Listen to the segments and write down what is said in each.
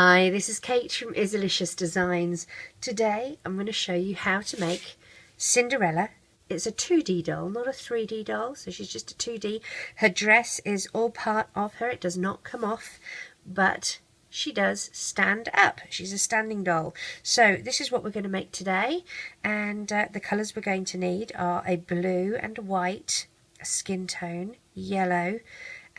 Hi, this is Kate from Izzalicious Designs. Today I'm going to show you how to make Cinderella. It's a 2D doll, not a 3D doll, so she's just a 2D. Her dress is all part of her, it does not come off, but she does stand up. She's a standing doll. So this is what we're going to make today, and the colours we're going to need are a blue and white, a skin tone, yellow,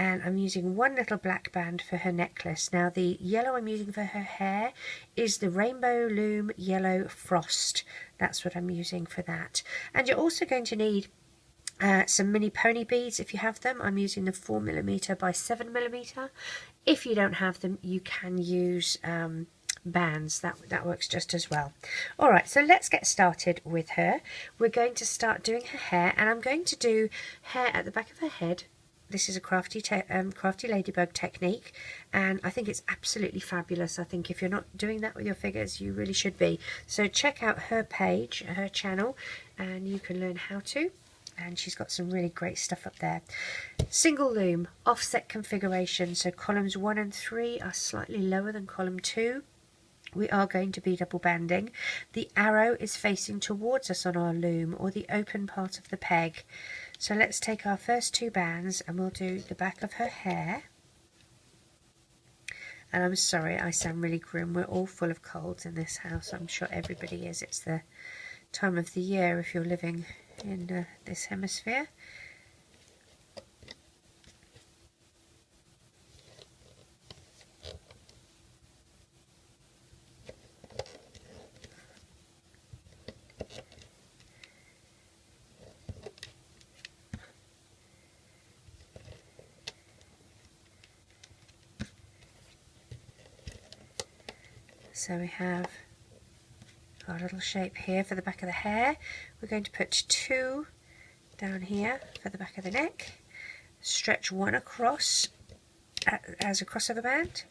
and I'm using one little black band for her necklace. Now the yellow I'm using for her hair is the Rainbow Loom Yellow Frost. That's what I'm using for that. And you're also going to need some mini pony beads if you have them. I'm using the 4mm by 7mm. If you don't have them, you can use bands. That works just as well. Alright, so let's get started with her. We're going to start doing her hair, and I'm going to do hair at the back of her head. This is a crafty ladybug technique, and I think it's absolutely fabulous. I think if you're not doing that with your figures, you really should be. So check out her page, her channel, and you can learn how to. And she's got some really great stuff up there. Single loom, offset configuration. So columns 1 and 3 are slightly lower than column 2. We are going to be double banding. The arrow is facing towards us on our loom, or the open part of the peg. So let's take our first 2 bands and we'll do the back of her hair. And I'm sorry, I sound really grim. We're all full of colds in this house. I'm sure everybody is. It's the time of the year if you're living in this hemisphere. So we have our little shape here for the back of the hair. We're going to put 2 down here for the back of the neck. Stretch 1 across as a crossover band.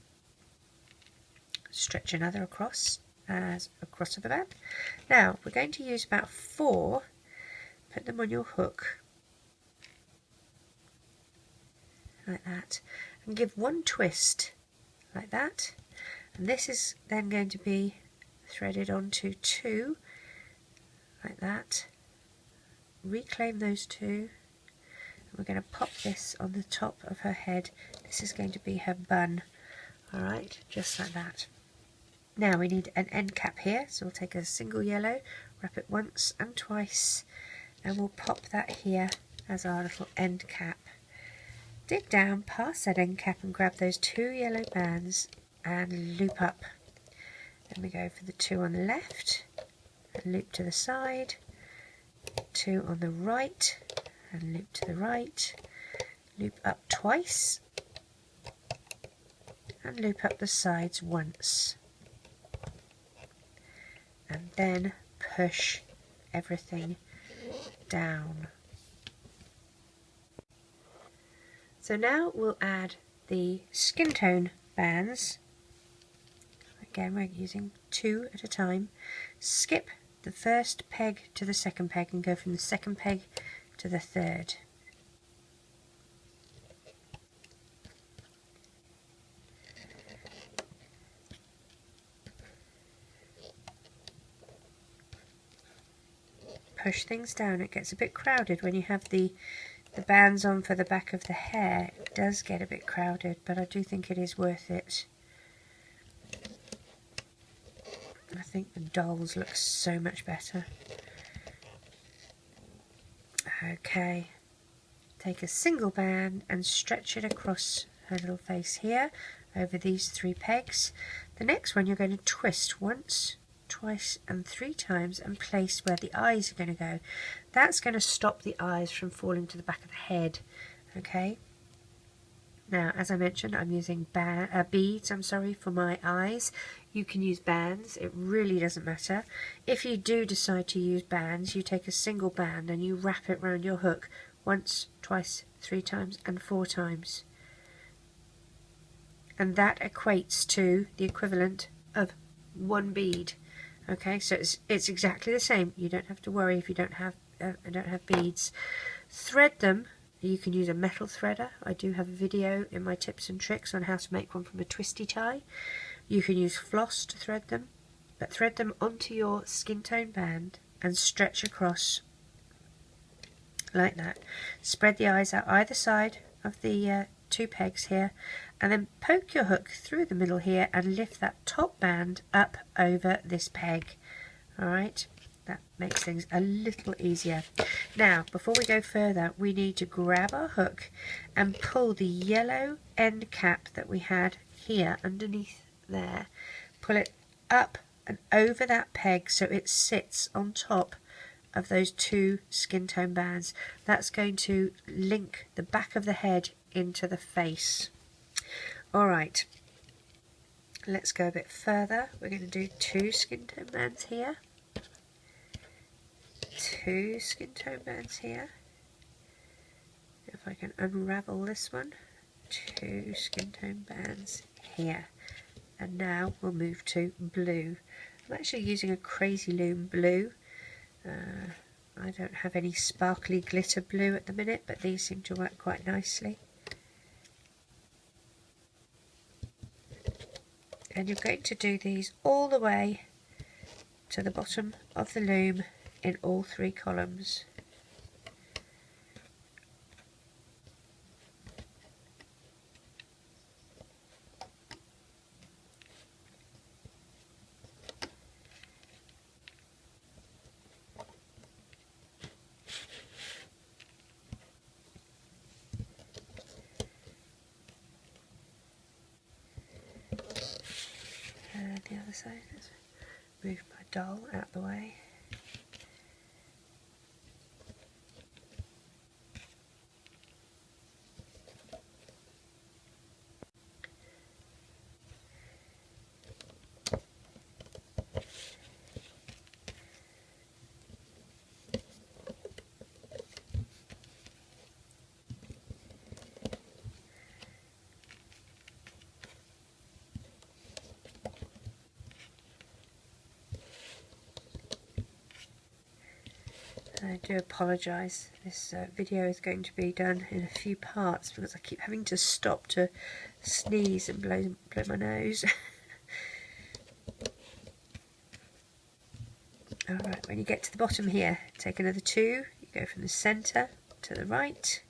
Stretch another across as a crossover band. Now we're going to use about 4. Put them on your hook like that, and give 1 twist like that. And this is then going to be threaded onto 2 like that. Reclaim those 2, and we're going to pop this on the top of her head. This is going to be her bun. Alright, just like that. Now we need an end cap here, so we'll take a single yellow, wrap it once and twice, and we'll pop that here as our little end cap. Dig down past that end cap and grab those 2 yellow bands and loop up. Then we go for the 2 on the left and loop to the side, 2 on the right and loop to the right, loop up twice and loop up the sides once, and then push everything down. So now we'll add the skin tone bands. Again, we're using 2 at a time. Skip the first peg to the second peg and go from the second peg to the third. Push things down. It gets a bit crowded when you have the bands on for the back of the hair. It does get a bit crowded, but I do think it is worth it. I think the dolls look so much better. Okay, take a single band and stretch it across her little face here over these 3 pegs. The next one you're going to twist once, twice and 3 times and place where the eyes are going to go. That's going to stop the eyes from falling to the back of the head. Okay. Now, as I mentioned, I'm using beads, for my eyes. You can use bands, it really doesn't matter. If you do decide to use bands, you take a single band and you wrap it around your hook once, twice, 3 times and 4 times. And that equates to the equivalent of 1 bead. Okay, so it's exactly the same. You don't have to worry if you don't have beads. Thread them. You can use a metal threader. I do have a video in my tips and tricks on how to make one from a twisty tie. You can use floss to thread them, but thread them onto your skin tone band and stretch across like that. Spread the eyes out either side of the two pegs here, and then poke your hook through the middle here and lift that top band up over this peg. Alright, that makes things a little easier. Now, before we go further, we need to grab our hook and pull the yellow end cap that we had here underneath there. Pull it up and over that peg so it sits on top of those two skin tone bands. That's going to link the back of the head into the face. Alright, let's go a bit further. We're going to do two skin tone bands here, two skin tone bands here. If I can unravel this one, two skin tone bands here. And now we'll move to blue. I'm actually using a Cra-z-loom blue. I don't have any sparkly glitter blue at the minute, but these seem to work quite nicely. And you're going to do these all the way to the bottom of the loom in all three columns. The other side, let's move my doll out of the way. I do apologise, this video is going to be done in a few parts because I keep having to stop to sneeze and blow my nose. Alright, when you get to the bottom here, take another two, you go from the centre to the right,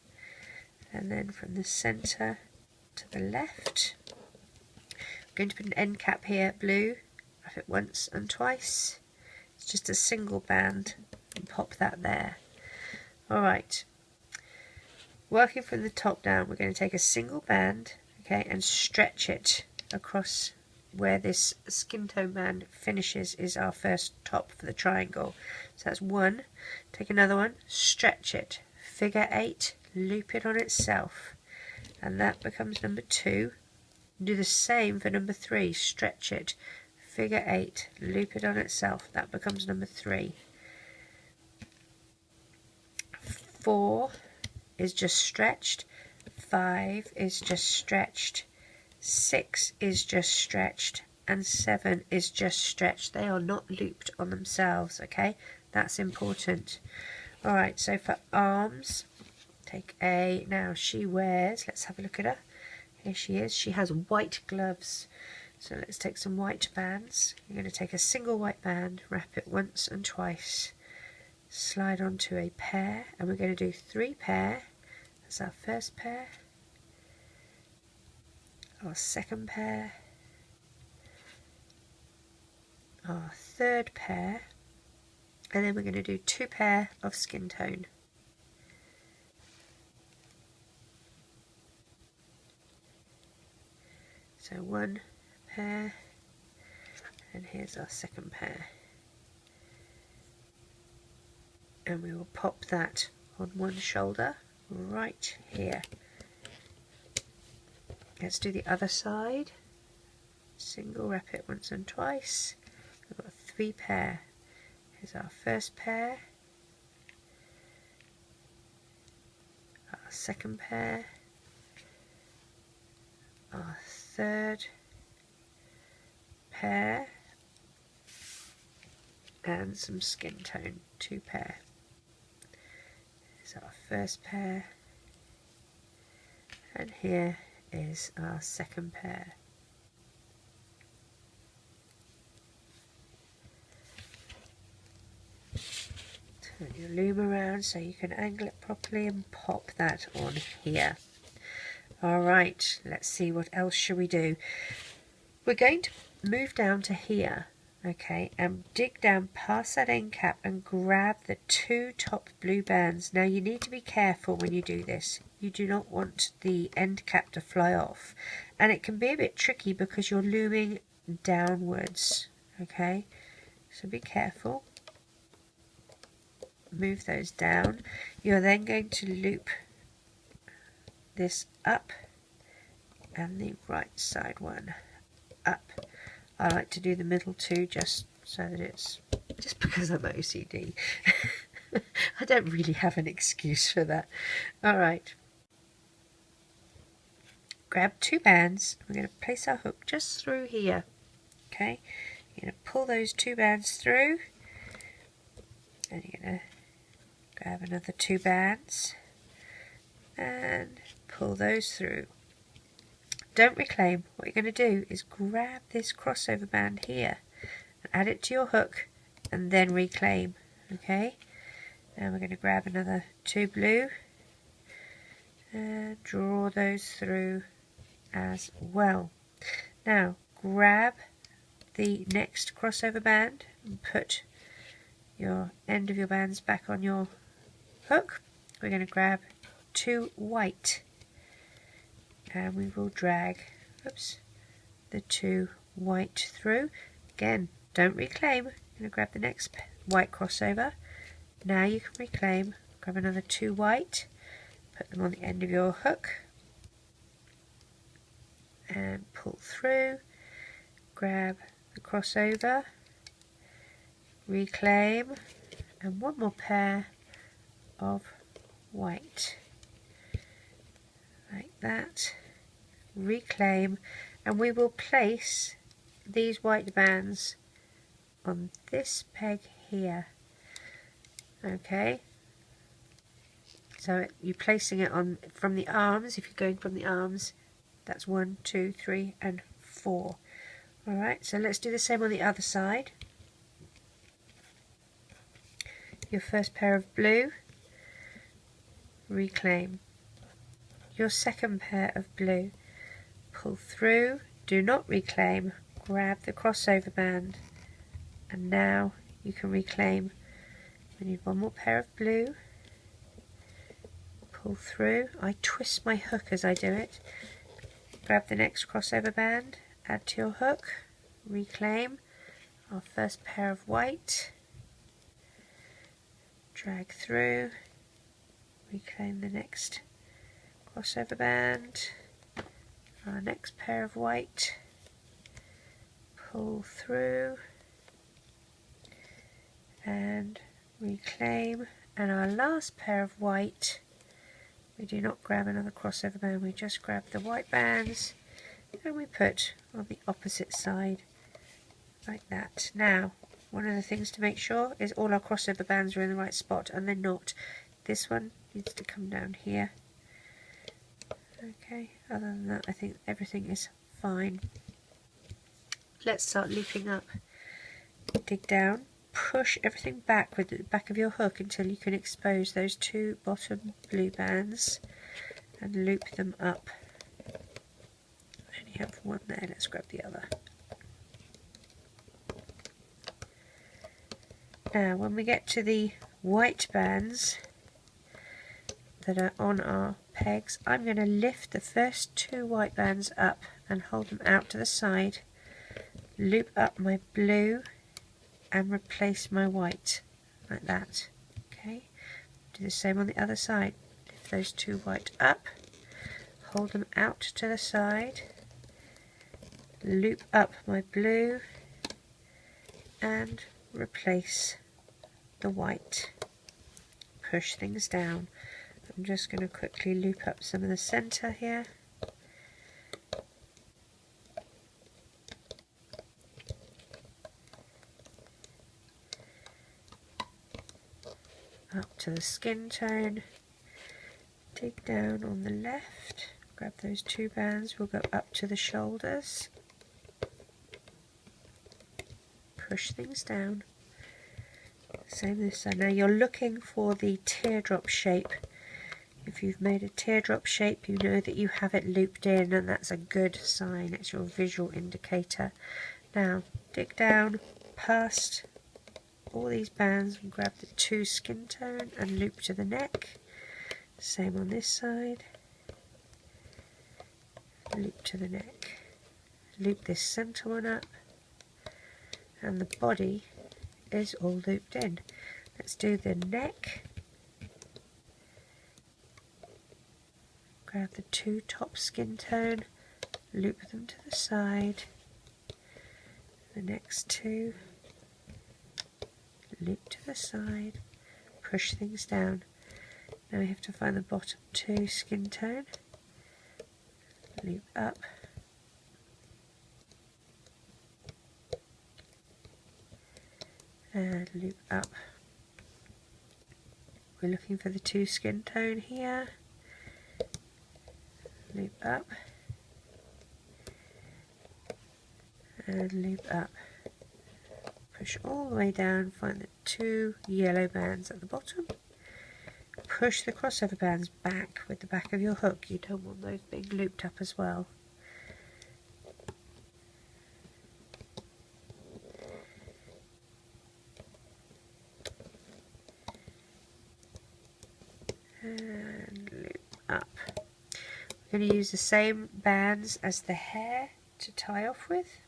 and then from the centre to the left. I'm going to put an end cap here, blue, wrap it once and twice. It's just a single band. And pop that there. Alright, working from the top down, we're going to take a single band, okay, and stretch it across where this skin tone band finishes is our first top for the triangle. So that's one. Take another one, stretch it, figure 8, loop it on itself, and that becomes number 2. Do the same for number 3, stretch it, figure 8, loop it on itself, that becomes number 3. 4 is just stretched, 5 is just stretched, 6 is just stretched, and 7 is just stretched. They are not looped on themselves, okay? That's important. Alright, so for arms, take a, now she wears, let's have a look at her. Here she is, she has white gloves. So let's take some white bands. You're going to take a single white band, wrap it once and twice. Slide onto a pair, and we're going to do 3 pair. That's our first pair, our second pair, our third pair, and then we're going to do 2 pair of skin tone. So 1 pair, and here's our second pair. And we will pop that on one shoulder right here. Let's do the other side. Single, wrap it once and twice. We've got 3 pair. Here's our first pair, our second pair, our third pair, and some skin tone, 2 pair. Our first pair, and here is our second pair. Turn your loom around so you can angle it properly and pop that on here. Alright, let's see what else shall we do. We're going to move down to here, okay, and dig down past that end cap and grab the 2 top blue bands. Now you need to be careful when you do this. You do not want the end cap to fly off, and it can be a bit tricky because you're looming downwards, okay, so be careful. Move those down. You're then going to loop this up and the right side one up. I like to do the middle two just so that it's, just because I'm OCD. I don't really have an excuse for that. Alright. Grab 2 bands. We're going to place our hook just through here. Okay. You're going to pull those 2 bands through. And you're going to grab another 2 bands. And pull those through. Don't reclaim. What you're going to do is grab this crossover band here and add it to your hook and then reclaim. Okay, now we're going to grab another 2 blue and draw those through as well. Now grab the next crossover band and put your end of your bands back on your hook. We're going to grab 2 white and we will drag the 2 white through. Again, don't reclaim. I'm going to grab the next white crossover. Now you can reclaim. Grab another 2 white, put them on the end of your hook and pull through. Grab the crossover, reclaim, and 1 more pair of white. Like that, reclaim, and we will place these white bands on this peg here. Okay, so you're placing it on from the arms. If you're going from the arms, that's 1, 2, 3 and 4. Alright, so let's do the same on the other side. Your first pair of blue, reclaim. Your second pair of blue, pull through, do not reclaim, grab the crossover band, and now you can reclaim. We need 1 more pair of blue, pull through. I twist my hook as I do it. Grab the next crossover band, add to your hook, reclaim our first pair of white, drag through, reclaim the next crossover band, our next pair of white, pull through and reclaim, and our last pair of white, we do not grab another crossover band, we just grab the white bands and we put on the opposite side like that. Now one of the things to make sure is all our crossover bands are in the right spot, and they're not. This one needs to come down here. Okay, other than that I think everything is fine. Let's start looping up. Dig down, push everything back with the back of your hook until you can expose those 2 bottom blue bands and loop them up. I only have 1 there, let's grab the other. Now when we get to the white bands that are on our pegs, I'm going to lift the first 2 white bands up and hold them out to the side, loop up my blue and replace my white like that. Okay, do the same on the other side. Lift those 2 white up, hold them out to the side, loop up my blue and replace the white. Push things down. I'm just going to quickly loop up some of the centre here. Up to the skin tone. Dig down on the left. Grab those 2 bands. We'll go up to the shoulders. Push things down. Same this side. Now you're looking for the teardrop shape. If you've made a teardrop shape, you know that you have it looped in, and that's a good sign. It's your visual indicator. Now dig down past all these bands and grab the 2 skin tone and loop to the neck. Same on this side. Loop to the neck. Loop this center one up, and the body is all looped in. Let's do the neck. Grab the 2 top skin tone, loop them to the side, the next 2, loop to the side, push things down. Now we have to find the bottom 2 skin tone, loop up, and loop up. We're looking for the 2 skin tone here. Loop up and loop up. Push all the way down, find the 2 yellow bands at the bottom. Push the crossover bands back with the back of your hook. You don't want those being looped up as well. And loop up. We're going to use the same bands as the hair to tie off with.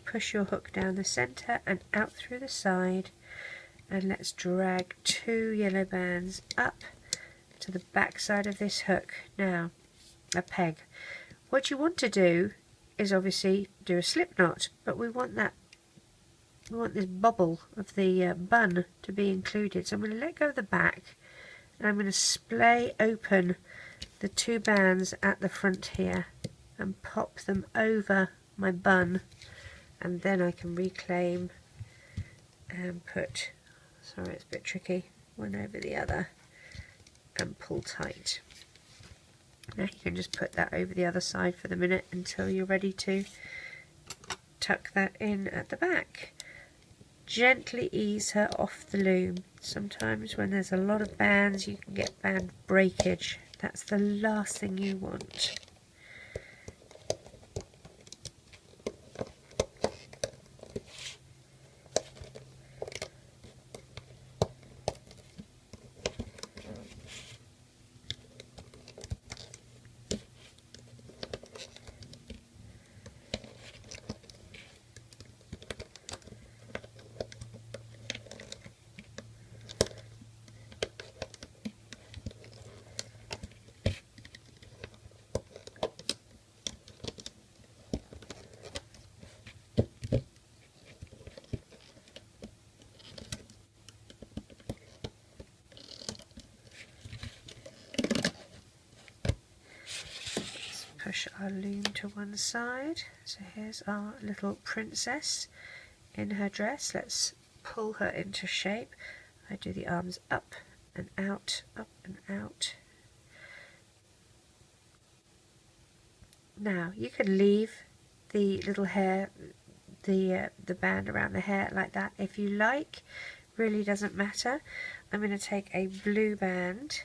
Push your hook down the center and out through the side, and let's drag 2 yellow bands up to the back side of this hook. Now a peg. What you want to do is obviously do a slip knot, but we want this bubble of the bun to be included. So I'm going to let go of the back, and I'm going to splay open the 2 bands at the front here and pop them over my bun, and then I can reclaim and put, sorry it's a bit tricky, one over the other and pull tight. Now you can just put that over the other side for the minute until you're ready to tuck that in at the back. Gently ease her off the loom. Sometimes when there's a lot of bands you can get band breakage. That's the last thing you want. Push our loom to one side. So here's our little princess in her dress. Let's pull her into shape. I do the arms up and out, up and out. Now you can leave the little hair, the band around the hair like that if you like. Really doesn't matter. I'm going to take a blue band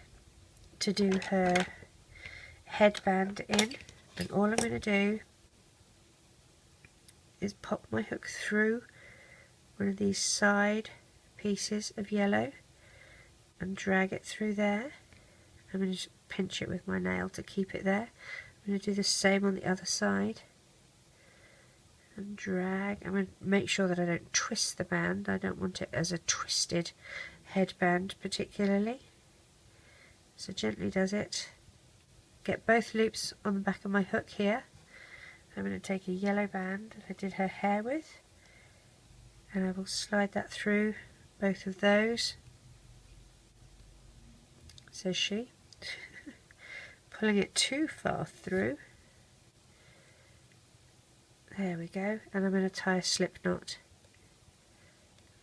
to do her headband in, and all I'm going to do is pop my hook through one of these side pieces of yellow and drag it through there. I'm going to just pinch it with my nail to keep it there. I'm going to do the same on the other side and drag. I'm going to make sure that I don't twist the band. I don't want it as a twisted headband particularly. So gently does it. Get both loops on the back of my hook here. I'm going to take a yellow band that I did her hair with, and I will slide that through both of those, says she, pulling it too far through. There we go, and I'm going to tie a slip knot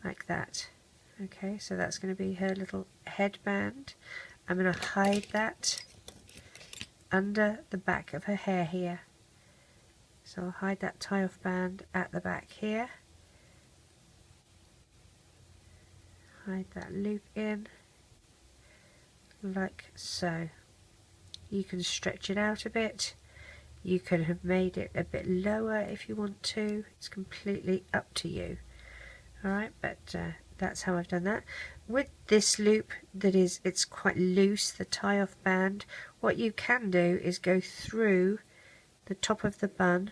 like that. Okay, so that's going to be her little headband. I'm going to hide that under the back of her hair here. So I'll hide that tie-off band at the back here, hide that loop in like so. You can stretch it out a bit. You could have made it a bit lower if you want to. It's completely up to you. Alright, but that's how I've done that. With this loop it's quite loose, the tie-off band, what you can do is go through the top of the bun,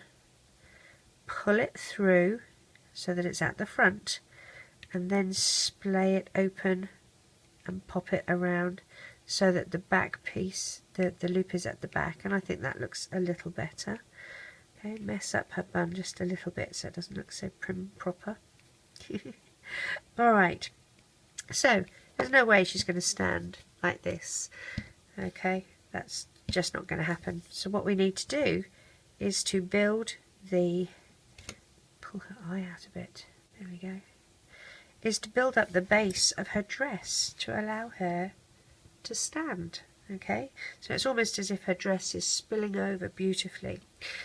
pull it through so that it's at the front, and then splay it open and pop it around so that the back piece, the loop is at the back, and I think that looks a little better. Okay, mess up her bun just a little bit so it doesn't look so prim and proper. Alright, so there's no way she's going to stand like this. Okay, that's just not going to happen. So what we need to do is to build the, pull her eye out a bit, there we go, is to build up the base of her dress to allow her to stand. Okay, so it's almost as if her dress is spilling over beautifully.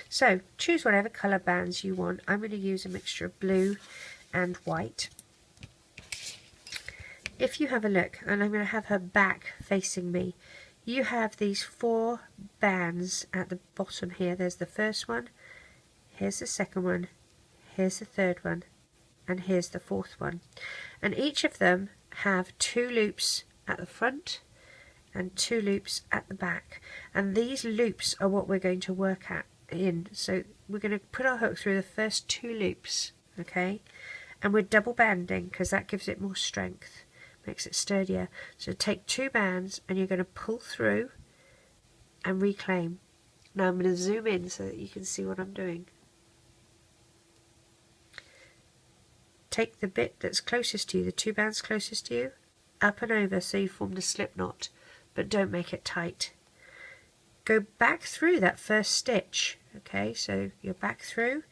So choose whatever colour bands you want. I'm going to use a mixture of blue and white. If you have a look, and I'm going to have her back facing me, you have these 4 bands at the bottom here. There's the first one, here's the second one, here's the third one, and here's the 4th one. And each of them have 2 loops at the front and 2 loops at the back. And these loops are what we're going to work in. So we're going to put our hook through the first 2 loops, okay? And we're double banding because that gives it more strength, makes it sturdier. So take 2 bands and you're going to pull through and reclaim. Now I'm going to zoom in so that you can see what I'm doing. Take the bit that's closest to you, the 2 bands closest to you, up and over so you formed a slip knot, but don't make it tight. Go back through that first stitch, okay, so you're back through.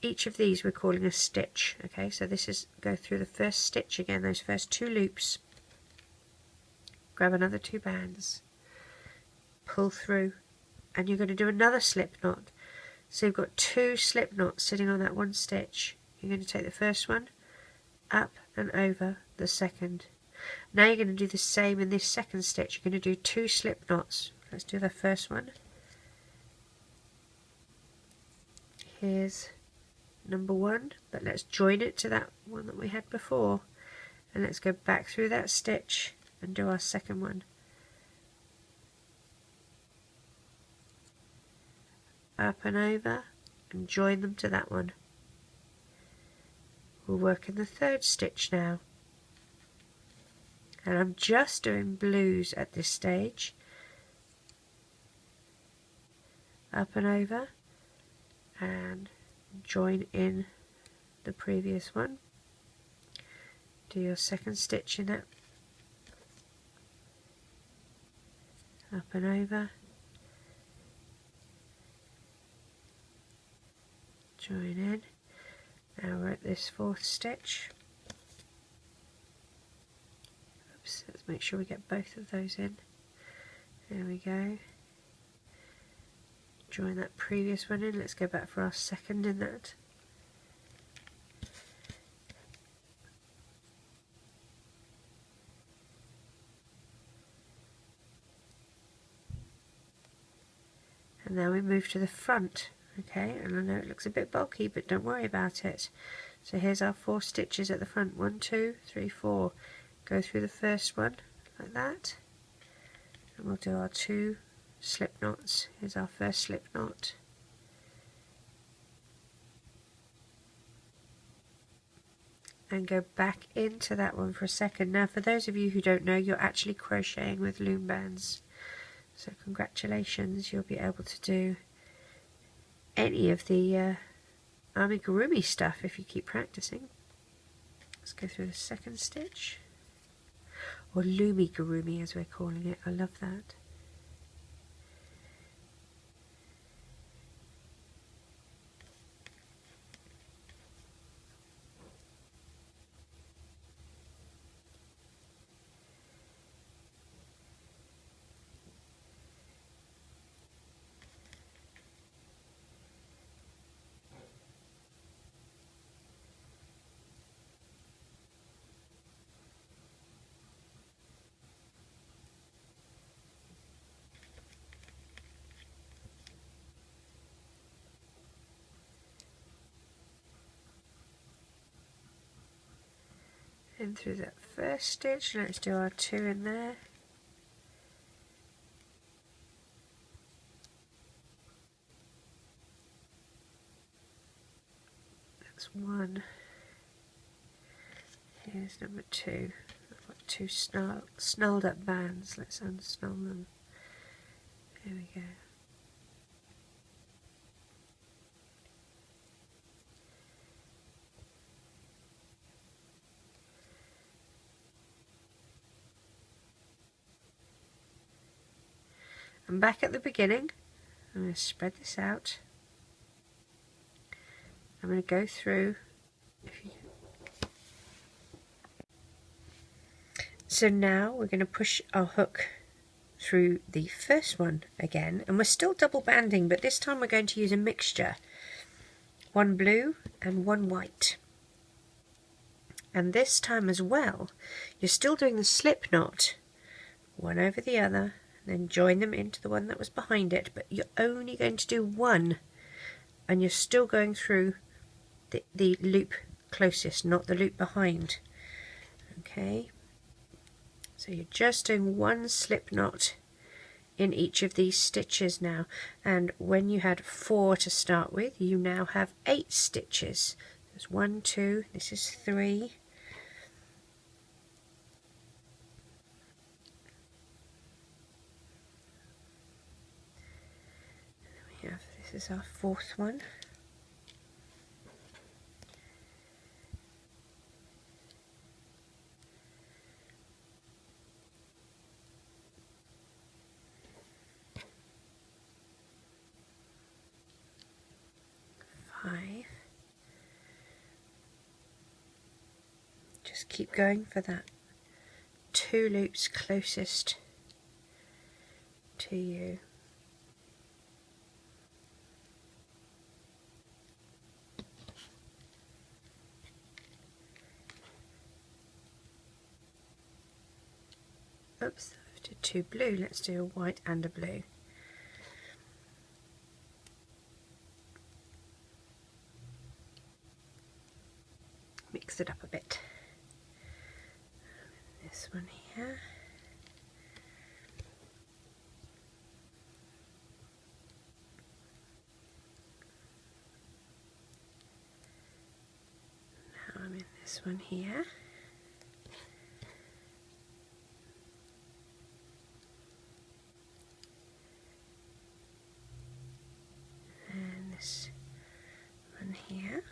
Each of these we're calling a stitch, okay, so this is, go through the first stitch again, those first 2 loops. Grab another 2 bands, pull through, and you're going to do another slip knot. So you've got 2 slip knots sitting on that one stitch. You're going to take the first one, up and over the second. Now you're going to do the same in this second stitch. You're going to do 2 slip knots. Let's do the first one. Here's number 1, but let's join it to that one that we had before. And let's go back through that stitch and do our second one. Up and over and join them to that one. We'll work in the 3rd stitch now. And I'm just doing blues at this stage. Up and over and join in the previous one. Do your second stitch in it. Up and over. Join in. Now we're at this 4th stitch. Oops, let's make sure we get both of those in. There we go. Join that previous one in. Let's go back for our second in that. And now we move to the front. Okay, and I know it looks a bit bulky, but don't worry about it. So here's our 4 stitches at the front. 1, 2, 3, 4. Go through the first one like that, and we'll do our 2 slip knots. Here's our first slip knot. And go back into that one for a second. Now for those of you who don't know, you're actually crocheting with loom bands. So congratulations, you'll be able to do any of the Amigurumi stuff if you keep practicing. Let's go through the second stitch, or Loomigurumi as we're calling it. I love that. in through that first stitch. Let's do our 2 in there. That's 1. Here's number 2. I've got 2 snarled up bands. Let's unsnarl them. There we go. I'm back at the beginning. I'm going to spread this out. I'm going to go through. So now we're going to push our hook through the first one again, and we're still double banding, but this time we're going to use a mixture. 1 blue and 1 white. And this time as well, you're still doing the slip knot, one over the other, then join them into the one that was behind it, but you're only going to do 1, and you're still going through the loop closest, not the loop behind. Okay, so you're just doing 1 slip knot in each of these stitches now, and when you had 4 to start with, you now have 8 stitches. There's 1, 2, this is 3. This is our 4th one. Just keep going for that 2 loops closest to you. Oops, I did 2 blue. Let's do a white and a blue. Mix it up a bit. This one here. Now I'm in this one here. And this one here.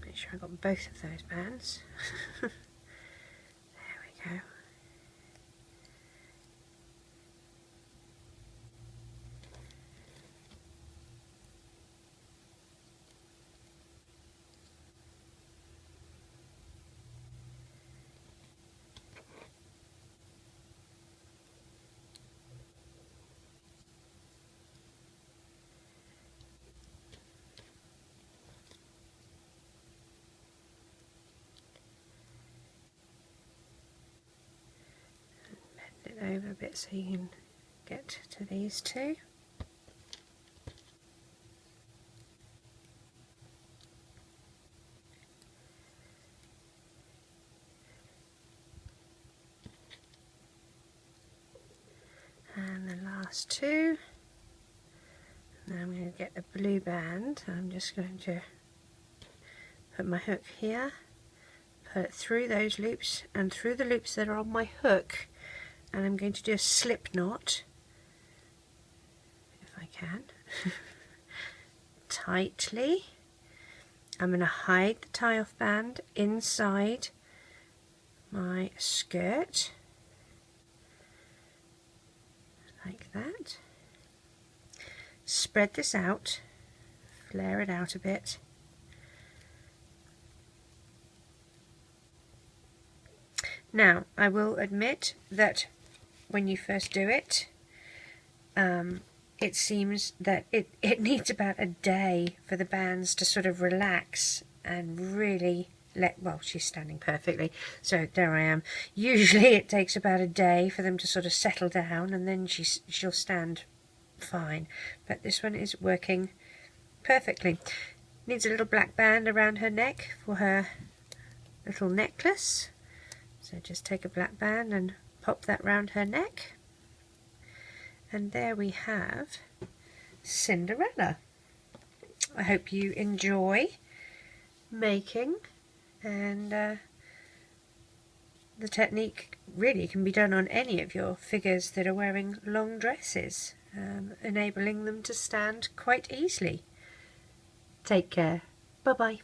Make sure I got both of those bands. There we go. Over a bit so you can get to these 2. And the last 2. Now I'm going to get a blue band. I'm just going to put my hook here, put it through those loops and through the loops that are on my hook. And I'm going to do a slip knot, if I can, tightly. I'm going to hide the tie-off band inside my skirt, like that. Spread this out, flare it out a bit. Now, I will admit that when you first do it, it seems that it needs about a day for the bands to sort of relax and really well, she's standing perfectly, so there I am. Usually it takes about a day for them to sort of settle down, and then she'll stand fine, but this one is working perfectly. Needs a little black band around her neck for her little necklace, so just take a black band and pop that round her neck, and there we have Cinderella. I hope you enjoy making, and the technique really can be done on any of your figures that are wearing long dresses, enabling them to stand quite easily. Take care. Bye bye.